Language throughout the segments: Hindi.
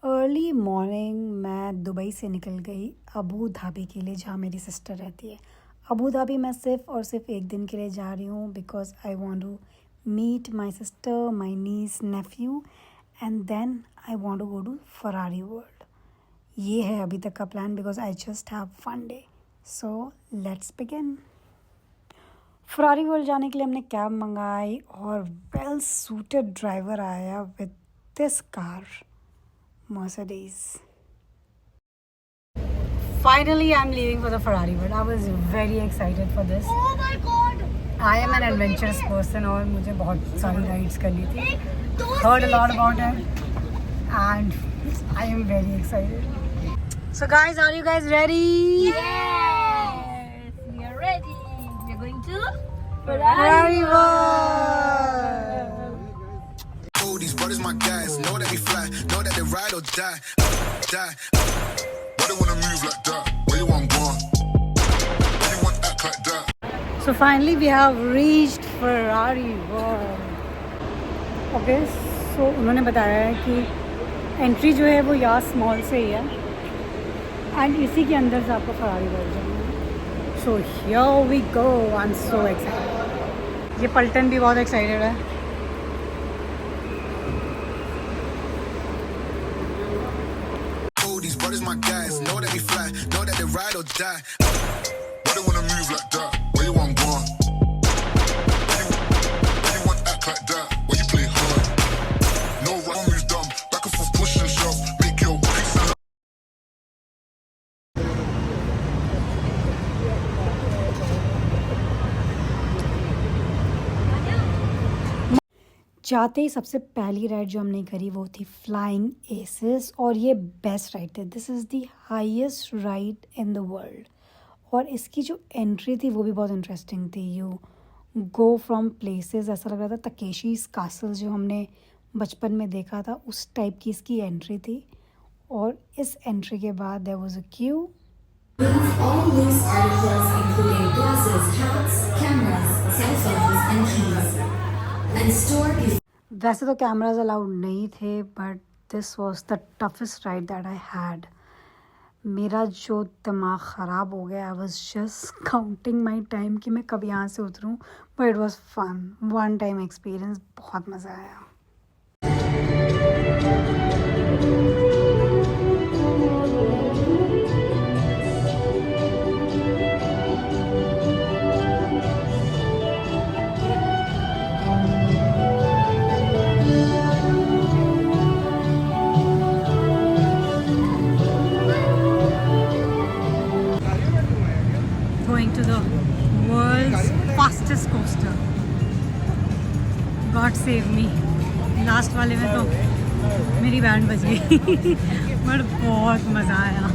अर्ली मॉर्निंग मैं दुबई से निकल गई अबू धाबी के लिए, जहाँ मेरी सिस्टर रहती है। अबू धाबी मैं सिर्फ़ और सिर्फ एक दिन के लिए जा रही हूँ because I want to meet my sister, my niece, nephew and then I want to go to Ferrari World. ये है अभी तक का plan because I just have fun day. So let's begin. Ferrari World जाने के लिए हमने कैब मंगाई और वेल सूटेड ड्राइवर आया with this car Mercedes. Finally, I'm leaving for the Ferrari world. I was very excited for this. Oh my God! I am an adventurous person और मुझे बहुत सारी राइड्स करनी थी. Heard a lot about it, and I am very excited. So guys, are you guys ready? Yes, we are ready. We are going to Ferrari world. These brothers my guys, know that we fly, know that they ride or die, die. Why they wanna move like that? Where you want gone? Why you want act like that? So finally we have reached Ferrari world. Okay, so उन्होंने बताया है कि एंट्री जो है वो यास मॉल से ही है एंड इसी के अंदर से आपको फरारी वर्ल्ड जाना है. So here we go. I am so excited. ये पलटन भी बहुत एक्साइटेड है. These brothers my guys, know that we fly, know that they ride or die. Why they wanna move like that? Where you want gone? Why you want act like that? Why you play hard? No wrong moves dumb, back and forth push and shove, make your peace and love. जाते ही सबसे पहली राइड जो हमने करी वो थी फ्लाइंग एसेस और ये बेस्ट राइड थी. This is the highest ride in the world और इसकी जो एंट्री थी वो भी बहुत इंटरेस्टिंग थी. यू गो फ्रॉम प्लेसेस, ऐसा लग रहा था तकेशीज़ कासल जो हमने बचपन में देखा था उस टाइप की इसकी एंट्री थी. और इस एंट्री के बाद there was a queue. All loose articles including glasses, hats, cameras, cell phones and keys. And store before वैसे तो कैमराज अलाउड नहीं थे but this was the toughest ride that I had. मेरा जो दिमाग ख़राब हो गया. I was just counting my time कि मैं कब यहाँ से उतरूँ. But it was fun, one time experience. बहुत मज़ा आया. Going to the world's fastest coaster. God save me. Last वाले में तो मेरी बैंड बज गई बट बहुत मज़ा आया.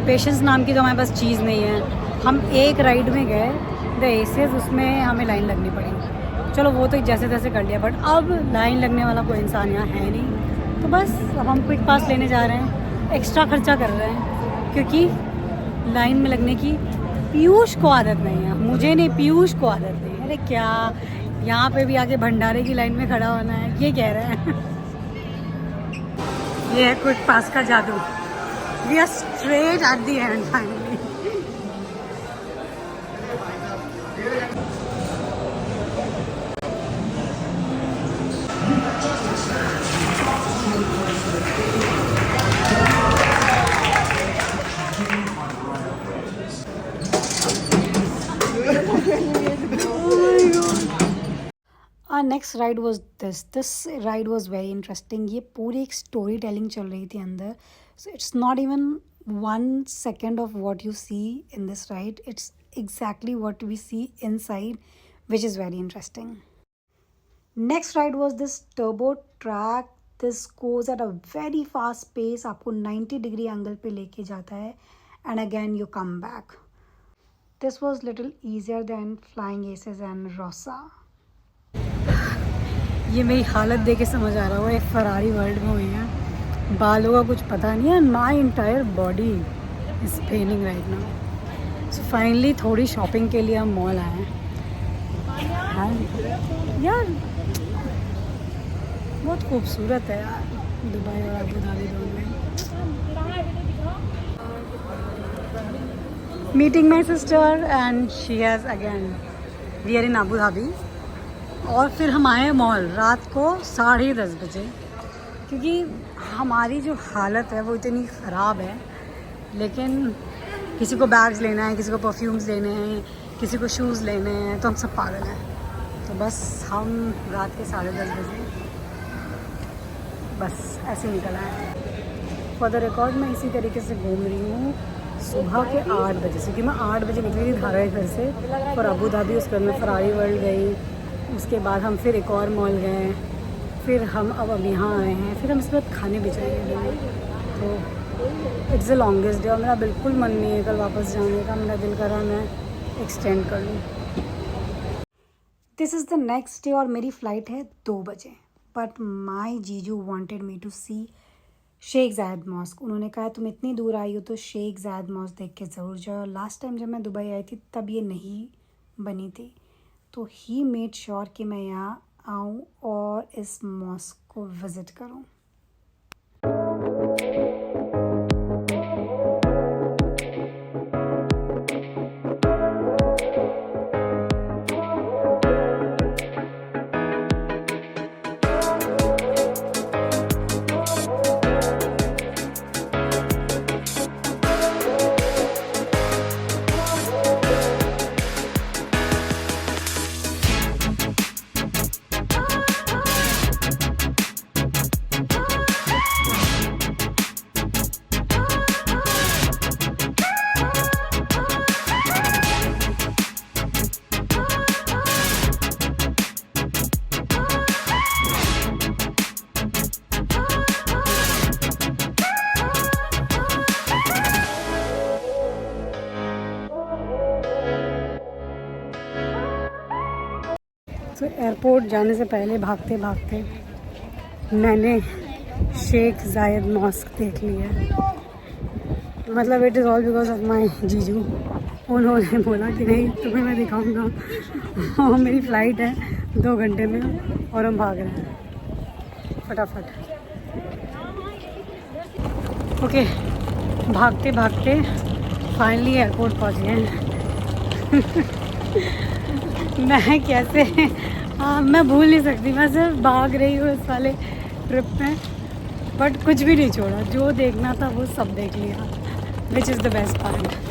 पेशेंस नाम की तो हमारे पास चीज़ नहीं है. हम एक राइड में गए द एसेस, उसमें हमें लाइन लगनी पड़ी. चलो वो तो जैसे तैसे कर लिया बट अब लाइन लगने वाला कोई इंसान यहाँ है नहीं. तो बस अब हम क्विक पास लेने जा रहे हैं. एक्स्ट्रा खर्चा कर रहे हैं क्योंकि लाइन में लगने की पीयूष को आदत नहीं है. मुझे नहीं, पीयूष को आदत नहीं. अरे क्या यहाँ पे भी आके भंडारे की लाइन में खड़ा होना है, ये कह रहे हैं. ये है क्विक पास का जादू. We are straight at the end finally. Our next ride was this. This ride was very interesting. ये पूरी एक स्टोरी टेलिंग चल रही थी अंदर. So it's not even 1 second of what you see in this ride. It's exactly what we see inside, which is very interesting. Next ride was this turbo track. This goes at a very fast pace. आपको 90 degree angle पे लेके जाता है and again you come back. This was little easier than Flying Aces and Rossa. ये मेरी हालत देख के समझ आ रहा है एक फरारी वर्ल्ड में हुई है. बालों का कुछ पता नहीं है. My entire body is Penning right now. Finally थोड़ी शॉपिंग के लिए हम मॉल आए हैं। यार बहुत खूबसूरत है यार दुबई और अबू धाबी दोनों। Meeting my sister and she has again we are in Abu Dhabi. और फिर हम आए मॉल रात को 10:30 बजे, क्योंकि हमारी जो हालत है वो इतनी ख़राब है। लेकिन किसी को बैग्स लेना है, किसी को परफ्यूम्स लेने हैं, किसी को शूज़ लेने हैं, तो हम सब पागल हैं। तो बस हम रात के 10:30 बजे बस ऐसे निकल आए। फॉर द रिकॉर्ड मैं इसी तरीके से घूम रही हूँ सुबह के 8 बजे से, कि मैं 8 बजे निकली थी धारा घर से और अबू धाबी। उसके बाद मैं फरारी वर्ल्ड गई, उसके बाद हम फिर एक और मॉल गए, फिर हम अब यहाँ आए हैं, फिर हम इसके बाद खाने भी जाएंगे। तो इट्स द लॉन्गेस्ट डे और मेरा बिल्कुल मन नहीं है कल वापस जाने का। मेरा दिल कर रहा मैं एक्सटेंड कर लूँ। This is the next day और मेरी फ़्लाइट है 2 बजे। बट माई जीजू wanted me to see Sheikh Zayed mosque. उन्होंने कहा तुम इतनी दूर आई हो तो शेख ज़ायद मॉस्क देख के ज़रूर जाओ। लास्ट टाइम जब मैं दुबई आई थी तब ये नहीं बनी थी, तो ही मेड श्योर कि मैं यहाँ आऊँ और इस मॉस्क को विज़िट करूँ। तो एयरपोर्ट जाने से पहले भागते भागते मैंने शेख ज़ायद मॉस्क देख लिया। मतलब it is all because of my जीजू। उन्होंने बोला कि नहीं तुम्हें मैं दिखाऊंगा। और मेरी फ़्लाइट है 2 घंटे में और हम भाग रहे हैं फटाफट। ओके भागते भागते फाइनली एयरपोर्ट पहुँच गए। मैं कैसे मैं भूल नहीं सकती। मैं सिर्फ भाग रही हूँ इस वाले ट्रिप में, बट कुछ भी नहीं छोड़ा। जो देखना था वो सब देख लिया, which is the best part.